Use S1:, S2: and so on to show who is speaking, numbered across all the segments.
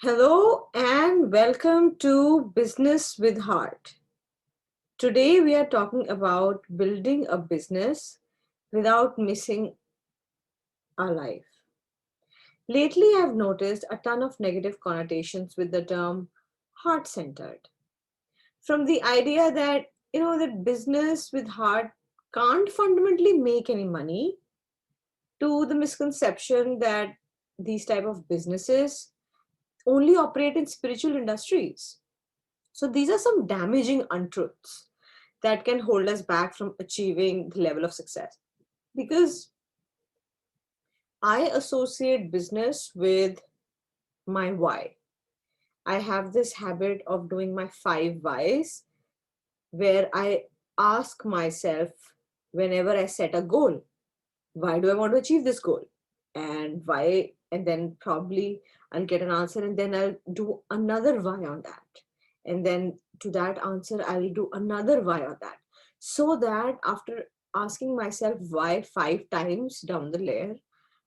S1: Hello and welcome to Business with Heart. Today we are talking about building a business without missing our life. Lately, I've noticed a ton of negative connotations with the term heart centered. From the idea that, that business with heart can't fundamentally make any money to the misconception that these type of businesses only operate in spiritual industries. So these are some damaging untruths that can hold us back from achieving the level of success. Because I associate business with my why. I have this habit of doing my 5 whys where I ask myself whenever I set a goal, why do I want to achieve this goal? And why? And then probably I'll get an answer and then I'll do another why on that. And then to that answer, I'll do another why on that. So that after asking myself why 5 times down the layer,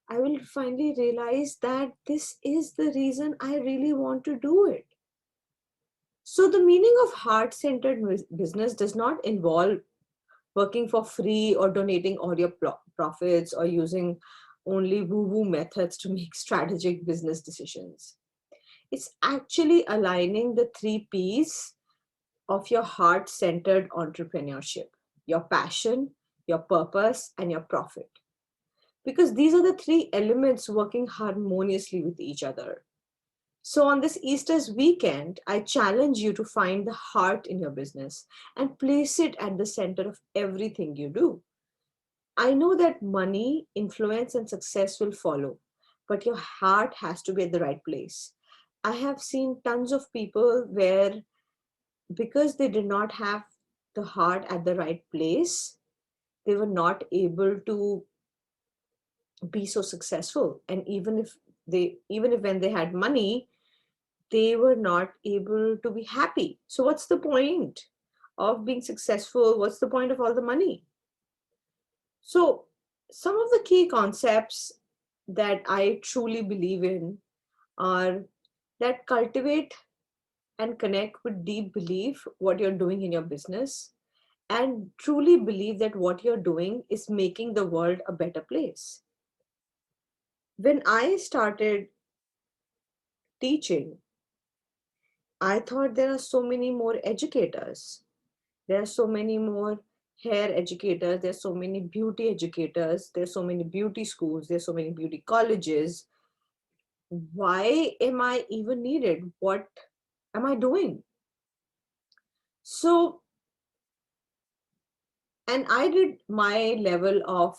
S1: I will finally realize that this is the reason I really want to do it. So the meaning of heart-centered business does not involve working for free or donating all your profits or using only woo-woo methods to make strategic business decisions. It's actually aligning the 3 P's of your heart-centered entrepreneurship: your passion, your purpose, and your profit. Because these are the 3 elements working harmoniously with each other. So, on this Easter's weekend, I challenge you to find the heart in your business and place it at the center of everything you do. I know that money, influence, and success will follow, but your heart has to be at the right place. I have seen tons of people where, because they did not have the heart at the right place, they were not able to be so successful. And even if when they had money, they were not able to be happy. So, what's the point of being successful? What's the point of all the money? So, some of the key concepts that I truly believe in are that cultivate and connect with deep belief what you're doing in your business and truly believe that what you're doing is making the world a better place. When I started teaching, I thought there are so many more educators. There are so many more hair educators. There's so many beauty educators. There's so many beauty schools. There's so many beauty colleges. Why am I even needed? What am I doing? So, and I did my level of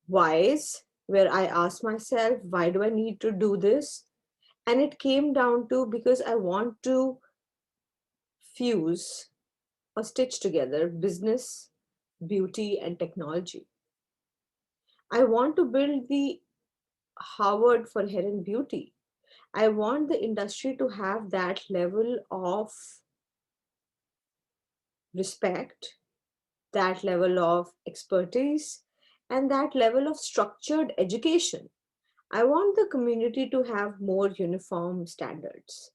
S1: whys where I asked myself, why do I need to do this? And it came down to because I want to fuse or stitch together business, beauty, and technology. I want to build the Harvard for hair and beauty. I want the industry to have that level of respect, that level of expertise, and that level of structured education. I want the community to have more uniform standards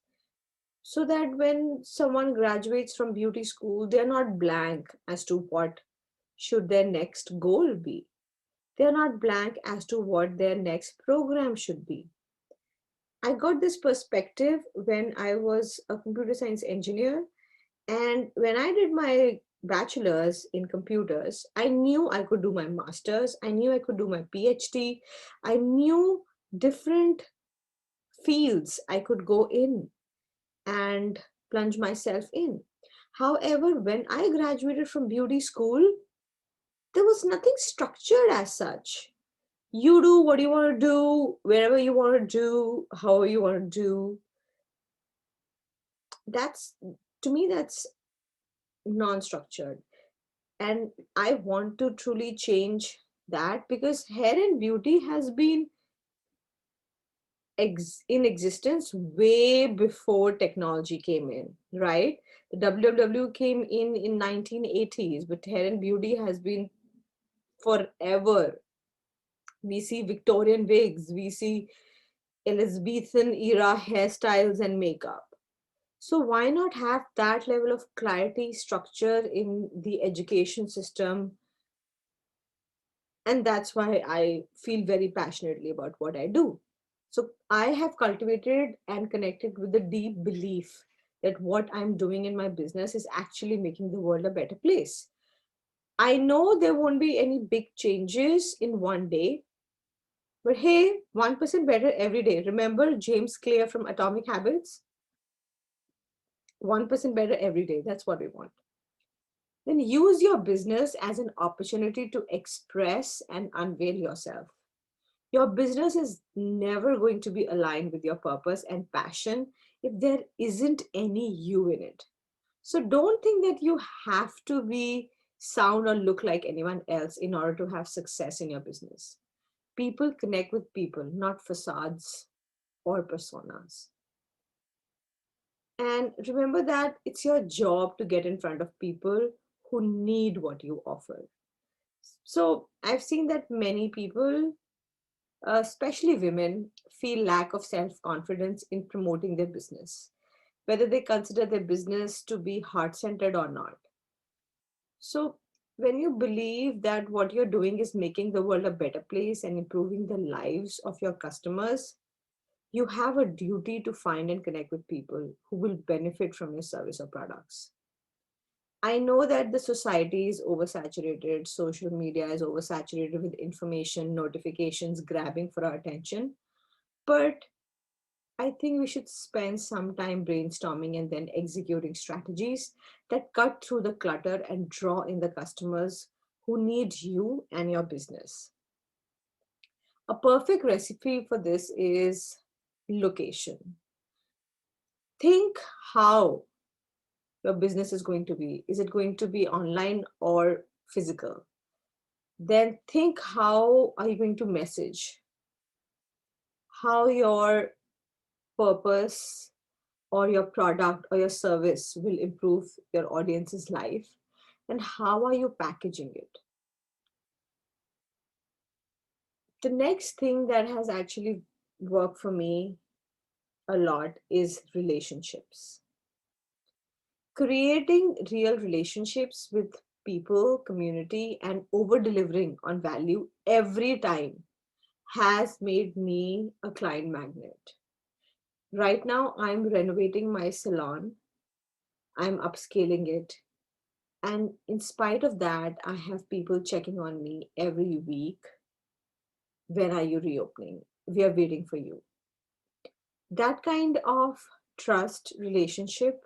S1: so that when someone graduates from beauty school, they're not blank as to what should their next goal be. They're not blank as to what their next program should be. I got this perspective when I was a computer science engineer. And when I did my bachelor's in computers, I knew I could do my master's, I knew I could do my PhD, I knew different fields I could go in and plunge myself in. However, when I graduated from beauty school, there was nothing structured as such. You do what you want to do, wherever you want to do, how you want to do. That's, to me, that's non-structured. And I want to truly change that because hair and beauty has been in existence way before technology came in, right? The WWW came in 1980s, but hair and beauty has been forever. We see Victorian wigs, we see Elizabethan era hairstyles and makeup. So why not have that level of clarity, structure in the education system? And that's why I feel very passionately about what I do. So I have cultivated and connected with the deep belief that what I'm doing in my business is actually making the world a better place. I know there won't be any big changes in one day, but hey, 1% better every day. Remember James Clear from Atomic Habits? 1% better every day. That's what we want. Then use your business as an opportunity to express and unveil yourself. Your business is never going to be aligned with your purpose and passion if there isn't any you in it. So don't think that you have to be, sound, or look like anyone else in order to have success in your business. People connect with people, not facades or personas. And remember that it's your job to get in front of people who need what you offer. So I've seen that many people, especially women, feel lack of self confidence in promoting their business, whether they consider their business to be heart centered or not. So, when you believe that what you're doing is making the world a better place and improving the lives of your customers, you have a duty to find and connect with people who will benefit from your service or products. I know that the society is oversaturated, social media is oversaturated with information, notifications grabbing for our attention, but I think we should spend some time brainstorming and then executing strategies that cut through the clutter and draw in the customers who need you and your business. A perfect recipe for this is location. Think how your business is going to be. Is it going to be online or physical? Then think how are you going to message? How your purpose or your product or your service will improve your audience's life, and how are you packaging it? The next thing that has actually worked for me a lot is relationships. Creating real relationships with people, community, and over delivering on value every time has made me a client magnet. Right now, I'm renovating my salon, I'm upscaling it. And in spite of that, I have people checking on me every week. When are you reopening? We are waiting for you. That kind of trust relationship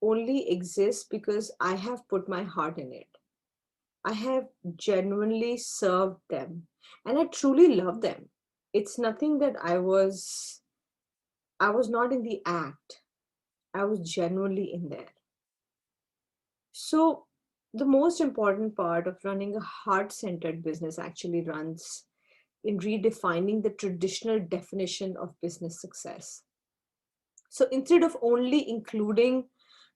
S1: only exists because I have put my heart in it. I have genuinely served them and I truly love them. It's nothing that I was not in the act. I was genuinely in there. So the most important part of running a heart-centered business actually runs in redefining the traditional definition of business success. So instead of only including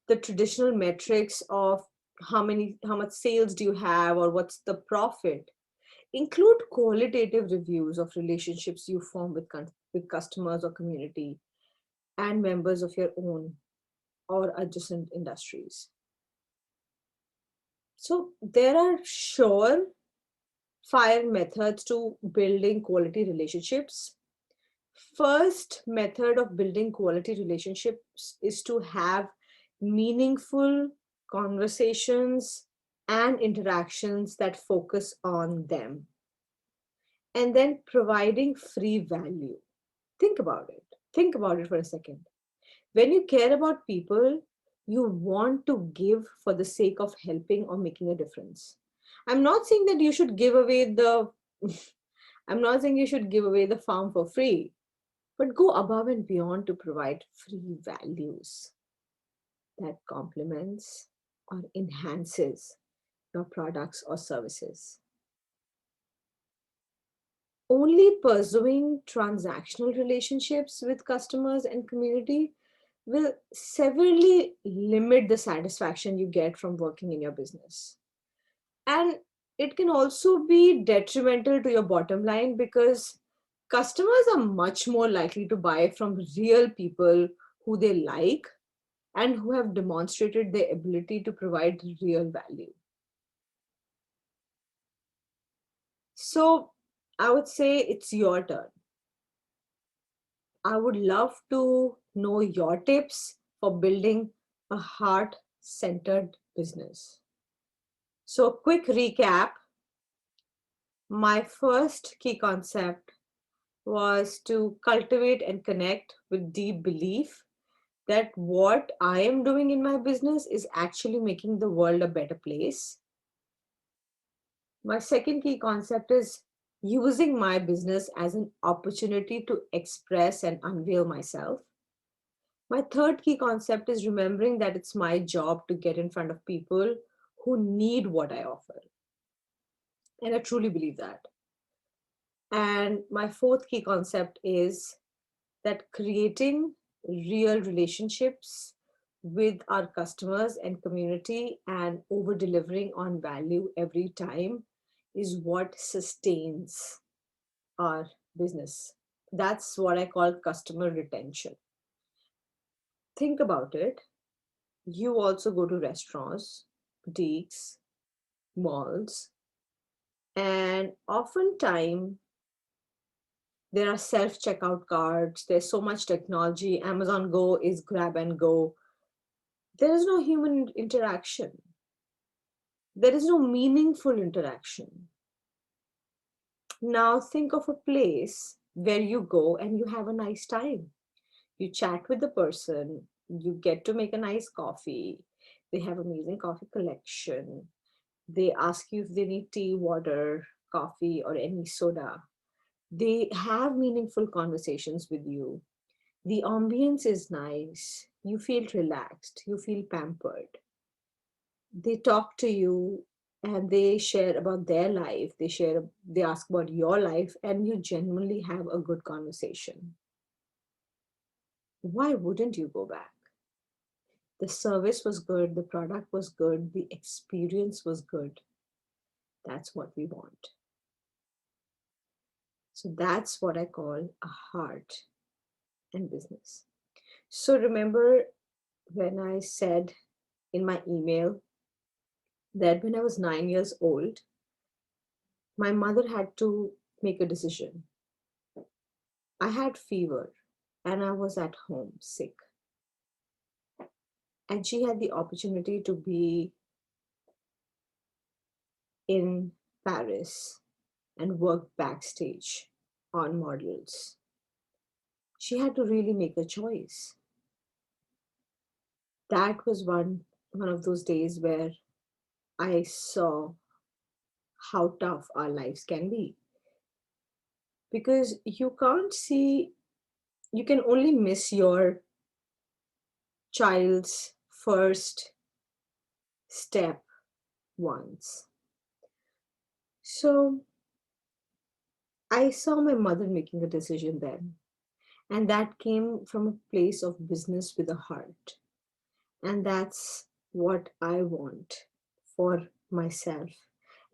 S1: the traditional metrics of how much sales do you have or what's the profit, include qualitative reviews of relationships you form with customers or community and members of your own or adjacent industries. So there are sure fire methods to building quality relationships. First method of building quality relationships is to have meaningful conversations and interactions that focus on them, and then providing free value. Think about it for a second. When you care about people, you want to give for the sake of helping or making a difference. I'm not saying that you should give away the I'm not saying you should give away the farm for free, but go above and beyond to provide free values that complements or enhances your products or services. Only pursuing transactional relationships with customers and community will severely limit the satisfaction you get from working in your business. And it can also be detrimental to your bottom line because Customers are much more likely to buy from real people who they like and who have demonstrated their ability to provide real value. So I would say it's your turn. I would love to know your tips for building a heart centered business. So, quick recap, my first key concept was to cultivate and connect with deep belief that what I am doing in my business is actually making the world a better place. My second key concept is using my business as an opportunity to express and unveil myself. My third key concept is remembering that it's my job to get in front of people who need what I offer. And I truly believe that. And my fourth key concept is that creating real relationships with our customers and community and over delivering on value every time is what sustains our business. That's what I call customer retention. Think about it. You also go to restaurants, boutiques, malls, and oftentimes there are self checkout cards. There's so much technology. Amazon Go is grab and go. There is no human interaction. There is no meaningful interaction. Now think of a place where you go and you have a nice time. You chat with the person, you get to make a nice coffee. They have amazing coffee collection. They ask you if they need tea, water, coffee, or any soda. They have meaningful conversations with you. The ambience is nice. You feel relaxed. You feel pampered. They talk to you and they share about their life. They ask about your life, and you genuinely have a good conversation. Why wouldn't you go back? The service was good, the product was good, the experience was good. That's what we want. So that's what I call a heart and business. So remember when I said in my email that when I was 9 years old, my mother had to make a decision. I had fever and I was at home sick. And she had the opportunity to be in Paris and work backstage on models. She had to really make a choice. That was one of those days where I saw how tough our lives can be, because you can only miss your child's first step once. So I saw my mother making a decision then, and that came from a place of business with a heart. And that's what I want for myself.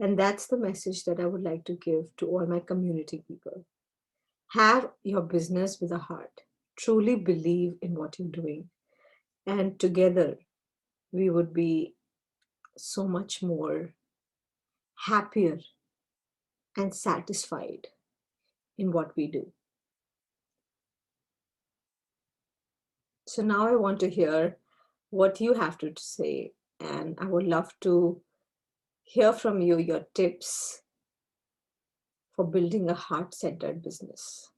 S1: And that's the message that I would like to give to all my community people. Have your business with a heart. Truly believe in what you're doing. And together, we would be so much more happier and satisfied in what we do. So now I want to hear what you have to say. And I would love to hear from you your tips for building a heart centered business.